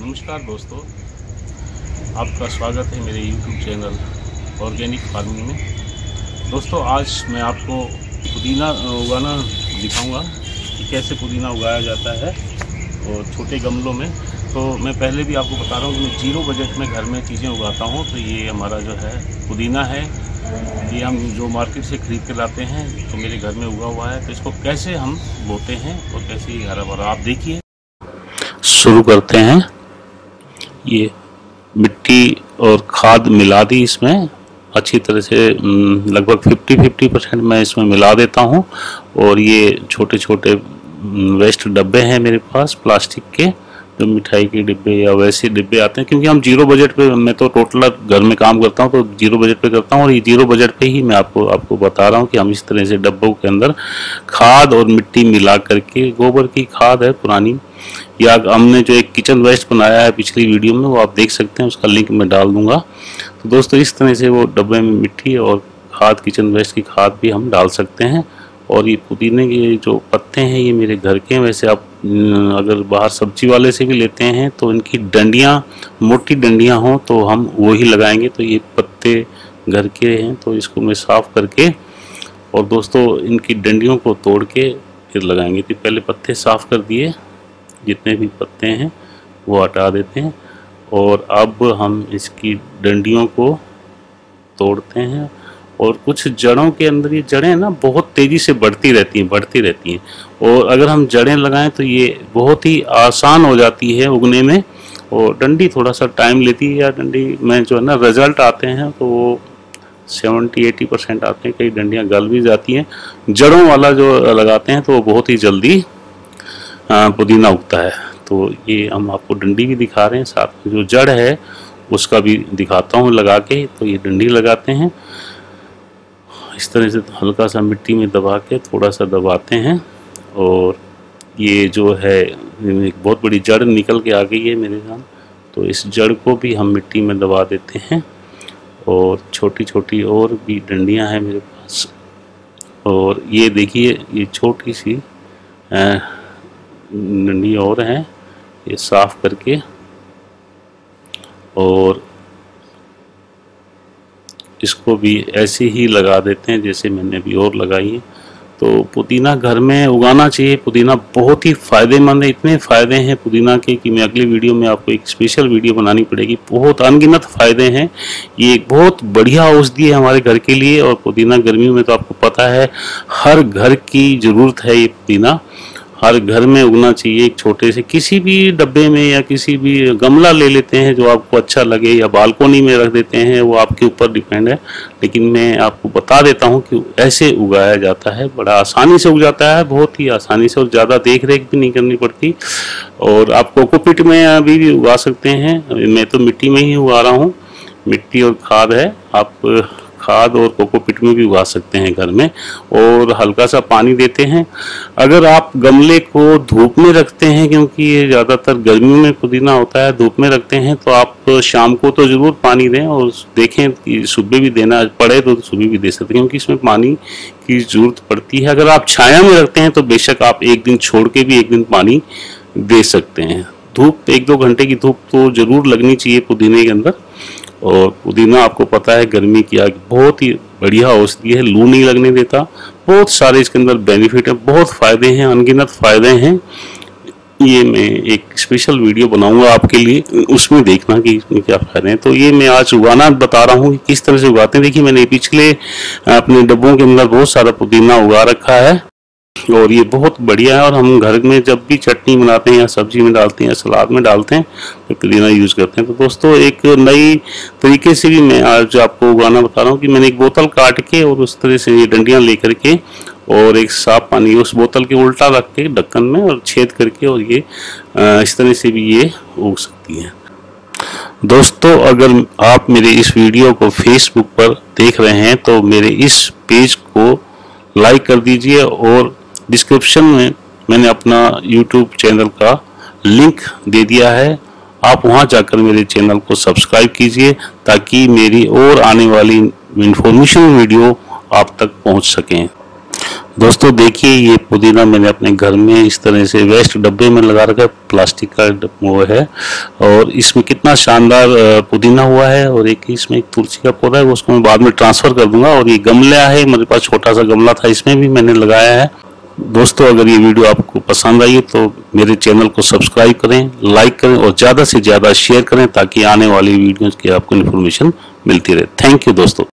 नमस्कार दोस्तों, आपका स्वागत है मेरे YouTube चैनल ऑर्गेनिक फार्मिंग में। दोस्तों, आज मैं आपको पुदीना उगाना दिखाऊंगा कि कैसे पुदीना उगाया जाता है और छोटे गमलों में। तो मैं पहले भी आपको बता रहा हूँ कि मैं 0 बजट में घर में चीज़ें उगाता हूँ। तो ये हमारा जो है पुदीना है, ये हम जो मार्केट से ख़रीद के लाते हैं, तो मेरे घर में उगा हुआ है। तो इसको कैसे हम बोते हैं और कैसे ये हरा भरा, आप देखिए। शुरू करते हैं। ये मिट्टी और खाद मिला दी इसमें अच्छी तरह से, लगभग 50% मैं इसमें मिला देता हूँ। और ये छोटे छोटे वेस्ट डब्बे हैं मेरे पास प्लास्टिक के, जो मिठाई के डिब्बे या वैसे डिब्बे आते हैं। क्योंकि हम 0 बजट पे, मैं तो टोटल घर में काम करता हूँ तो 0 बजट पे करता हूँ। और ये 0 बजट पे ही मैं आपको बता रहा हूँ कि हम इस तरह से डब्बों के अंदर खाद और मिट्टी मिला करके, गोबर की खाद है पुरानी, या हमने जो एक किचन वेस्ट बनाया है पिछली वीडियो में, वो आप देख सकते हैं, उसका लिंक मैं डाल दूंगा। तो दोस्तों, इस तरह से वो डब्बे में मिट्टी और खाद, किचन वेस्ट की खाद भी हम डाल सकते हैं। और ये पुदीने के जो पत्ते हैं ये मेरे घर के हैं। वैसे आप अगर बाहर सब्जी वाले से भी लेते हैं तो इनकी डंडियाँ, मोटी डंडियाँ हों तो हम वो ही लगाएंगे। तो ये पत्ते घर के हैं, तो इसको मैं साफ़ करके और दोस्तों इनकी डंडियों को तोड़ के फिर लगाएंगे। तो पहले पत्ते साफ़ कर दिए, जितने भी पत्ते हैं वो हटा देते हैं। और अब हम इसकी डंडियों को तोड़ते हैं। और कुछ जड़ों के अंदर, ये जड़ें ना बहुत तेज़ी से बढ़ती रहती हैं। और अगर हम जड़ें लगाएं तो ये बहुत ही आसान हो जाती है उगने में। और डंडी थोड़ा सा टाइम लेती है, या डंडी में जो है ना रिजल्ट आते हैं तो वो 70-80% आते हैं। कई डंडियाँ गल भी जाती हैं। जड़ों वाला जो लगाते हैं तो वो बहुत ही जल्दी पुदीना उगता है। तो ये हम आपको डंडी भी दिखा रहे हैं, साथ में जो जड़ है उसका भी दिखाता हूँ लगा के। तो ये डंडी लगाते हैं इस तरह से, हल्का सा मिट्टी में दबा के थोड़ा सा दबाते हैं। और ये जो है एक बहुत बड़ी जड़ निकल के आ गई है मेरे साथ, तो इस जड़ को भी हम मिट्टी में दबा देते हैं। और छोटी छोटी और भी डंडियां हैं मेरे पास। और ये देखिए, ये छोटी सी डंडी और हैं, ये साफ करके और इसको भी ऐसे ही लगा देते हैं जैसे मैंने अभी और लगाई है। तो पुदीना घर में उगाना चाहिए। पुदीना बहुत ही फ़ायदेमंद है। इतने फ़ायदे हैं पुदीना के कि मैं अगली वीडियो में आपको एक स्पेशल वीडियो बनानी पड़ेगी। बहुत अनगिनत फ़ायदे हैं। ये एक बहुत बढ़िया औषधि है हमारे घर के लिए। और पुदीना गर्मियों में तो आपको पता है हर घर की ज़रूरत है। ये पुदीना हर घर में उगना चाहिए। एक छोटे से किसी भी डब्बे में या किसी भी गमला ले लेते हैं जो आपको अच्छा लगे, या बालकोनी में रख देते हैं, वो आपके ऊपर डिपेंड है। लेकिन मैं आपको बता देता हूं कि ऐसे उगाया जाता है, बड़ा आसानी से उग जाता है, बहुत ही आसानी से, और ज़्यादा देख रेख भी नहीं करनी पड़ती। और आप कोकोपीट में अभी भी उगा सकते हैं। मैं तो मिट्टी में ही उगा रहा हूँ, मिट्टी और खाद है। आप खाद और कोकोपीट में भी उगा सकते हैं घर में। और हल्का सा पानी देते हैं। अगर आप गमले को धूप में रखते हैं, क्योंकि ये ज़्यादातर गर्मियों में पुदीना होता है, धूप में रखते हैं, तो आप शाम को तो ज़रूर पानी दें। और देखें कि सुबह भी देना पड़े तो सुबह भी दे सकते हैं, क्योंकि इसमें पानी की ज़रूरत पड़ती है। अगर आप छाया में रखते हैं तो बेशक आप एक दिन छोड़ के भी एक दिन पानी दे सकते हैं। धूप 1-2 घंटे की धूप तो ज़रूर लगनी चाहिए पुदीने के अंदर। और पुदीना आपको पता है गर्मी की आग बहुत ही बढ़िया औषधि है, लू नहीं लगने देता। बहुत सारे इसके अंदर बेनिफिट है, बहुत फ़ायदे हैं, अनगिनत फ़ायदे हैं। ये मैं एक स्पेशल वीडियो बनाऊंगा आपके लिए, उसमें देखना कि इसमें क्या फ़ायदे हैं। तो ये मैं आज उगाना बता रहा हूँ कि किस तरह से उगाते हैं। देखिए, मैंने पिछले अपने डब्बों के अंदर बहुत सारा पुदीना उगा रखा है और ये बहुत बढ़िया है। और हम घर में जब भी चटनी बनाते हैं या सब्जी में डालते हैं या सलाद में डालते हैं तो पुदीना यूज़ करते हैं। तो दोस्तों, एक नई तरीके से भी मैं आज आपको उगाना बता रहा हूँ कि मैंने एक बोतल काट के और उस तरह से ये डंडियाँ ले करके और एक साफ पानी उस बोतल के उल्टा रख के ढक्कन में और छेद करके, और ये इस तरह से भी ये उग सकती है। दोस्तों, अगर आप मेरे इस वीडियो को फेसबुक पर देख रहे हैं तो मेरे इस पेज को लाइक कर दीजिए। और डिस्क्रिप्शन में मैंने अपना YouTube चैनल का लिंक दे दिया है, आप वहां जाकर मेरे चैनल को सब्सक्राइब कीजिए ताकि मेरी और आने वाली इंफॉर्मेशन वीडियो आप तक पहुंच सकें। दोस्तों देखिए, ये पुदीना मैंने अपने घर में इस तरह से वेस्ट डब्बे में लगा रखा है, प्लास्टिक का वो है, और इसमें कितना शानदार पुदीना हुआ है। और एक इसमें एक तुलसी का पौधा है, उसको मैं बाद में ट्रांसफर कर दूंगा। और ये गमला है, मेरे पास छोटा सा गमला था, इसमें भी मैंने लगाया है। दोस्तों अगर ये वीडियो आपको पसंद आई तो मेरे चैनल को सब्सक्राइब करें, लाइक करें और ज़्यादा से ज़्यादा शेयर करें, ताकि आने वाली वीडियोज़ की आपको इन्फॉर्मेशन मिलती रहे। थैंक यू दोस्तों।